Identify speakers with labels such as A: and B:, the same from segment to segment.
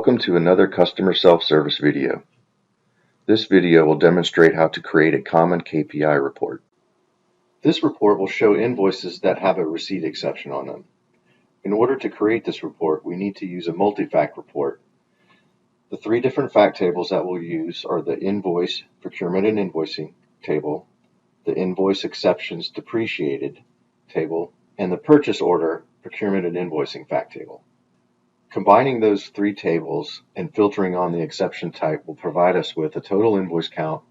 A: Welcome to another customer self-service video. This video will demonstrate how to create a common KPI report. This report will show invoices that have a receipt exception on them. In order to create this report, we need to use a multi-fact report. The three different fact tables that we'll use are the invoice, procurement and invoicing table, the invoice exceptions depreciated table, and the purchase order, procurement and invoicing fact table. Combining those three tables and filtering on the exception type will provide us with a total invoice count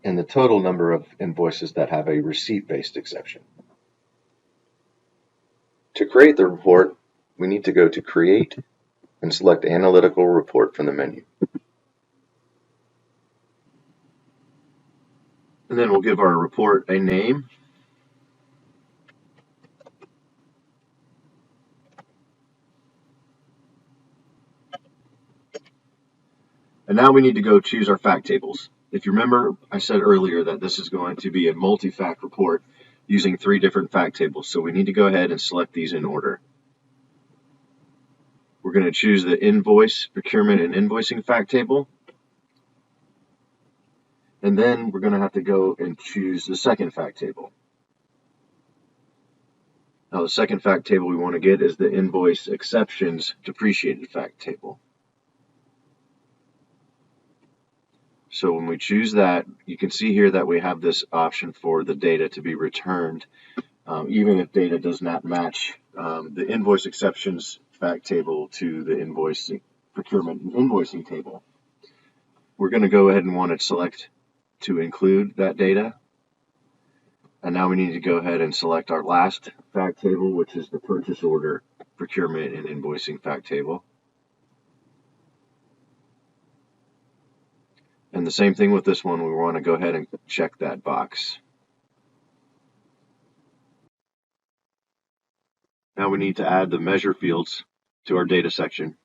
A: and the total number of invoices that have a receipt-based exception. To create the report, we need to go to Create and select Analytical Report from the menu. And then we'll give our report a name. And now we need to go choose our fact tables. If you remember, I said earlier that this is going to be a multi-fact report using three different fact tables. So we need to go ahead and select these in order. We're going to choose the invoice, procurement, and invoicing fact table. And then we're going to have to go and choose the second fact table. Now the second fact table we want to get is the invoice exceptions depreciated fact table. So when we choose that, you can see here that we have this option for the data to be returned, even if data does not match the invoice exceptions fact table to the invoice procurement and invoicing table. We're going to go ahead and want to select to include that data. And now we need to go ahead and select our last fact table, which is the purchase order, procurement, and invoicing fact table. And the same thing with this one, we want to go ahead and check that box. Now we need to add the measure fields to our data section.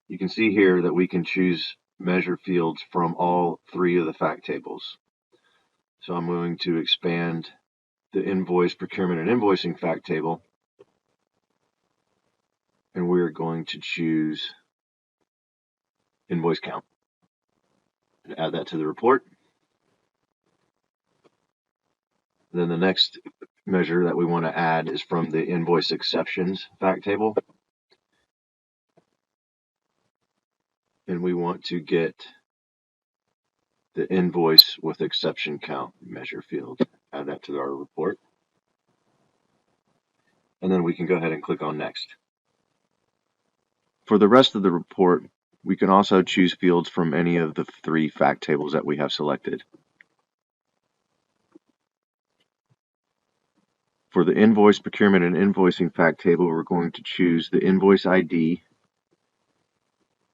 A: You can see here that we can choose measure fields from all three of the fact tables. So I'm going to expand the invoice, procurement, and invoicing fact table. And we're going to choose invoice count. And add that to the report. Then the next measure that we want to add is from the invoice exceptions fact table. And we want to get the invoice with exception count measure field. Add that to our report. And then we can go ahead and click on next. For the rest of the report, we can also choose fields from any of the three fact tables that we have selected. For the invoice, procurement, and invoicing fact table, we're going to choose the invoice ID,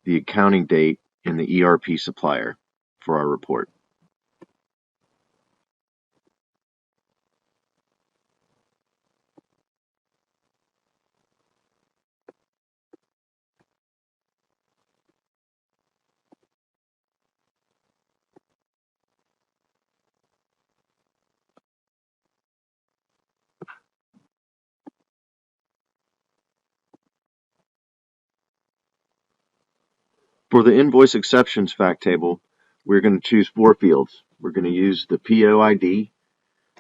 A: the accounting date, and the ERP supplier for our report. For the invoice exceptions fact table, we're going to choose four fields. We're going to use the PO ID,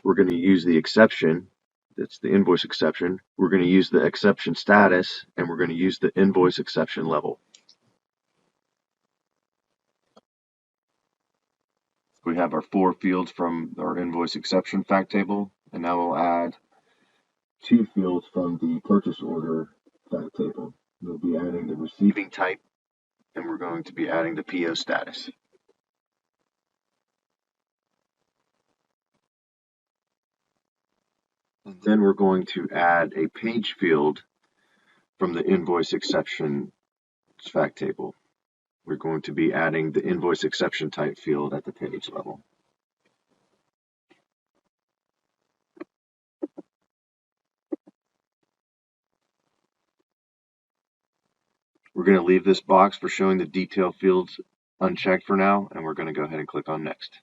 A: we're going to use the exception, that's the invoice exception, we're going to use the exception status, and we're going to use the invoice exception level. We have our four fields from our invoice exception fact table, and now we'll add two fields from the purchase order fact table. We'll be adding the receiving type, and we're going to be adding the PO status. And then we're going to add a page field from the invoice exception fact table. We're going to be adding the invoice exception type field at the page level. We're going to leave this box for showing the detail fields unchecked for now, and we're going to go ahead and click on next.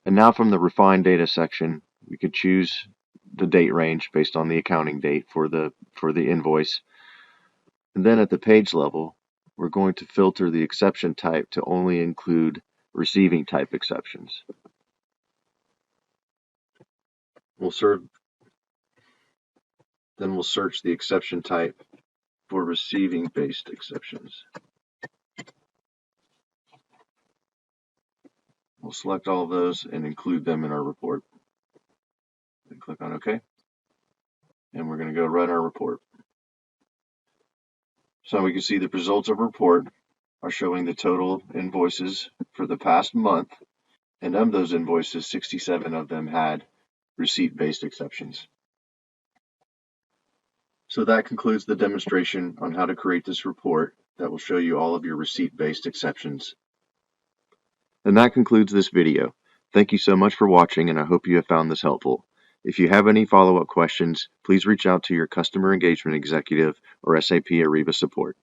A: And now from the refined data section, we can choose the date range based on the accounting date for the invoice, And then at the page level, we're going to filter the exception type to only include receiving type exceptions. We'll search the exception type for receiving based exceptions. We'll select all of those and include them in our report. And click on OK. And we're going to go run our report. So we can see the results of our report are showing the total invoices for the past month, and of those invoices, 67 of them had receipt-based exceptions. So that concludes the demonstration on how to create this report that will show you all of your receipt-based exceptions. And that concludes this video. Thank you so much for watching, and I hope you have found this helpful. If you have any follow-up questions, please reach out to your customer engagement executive or SAP Ariba support.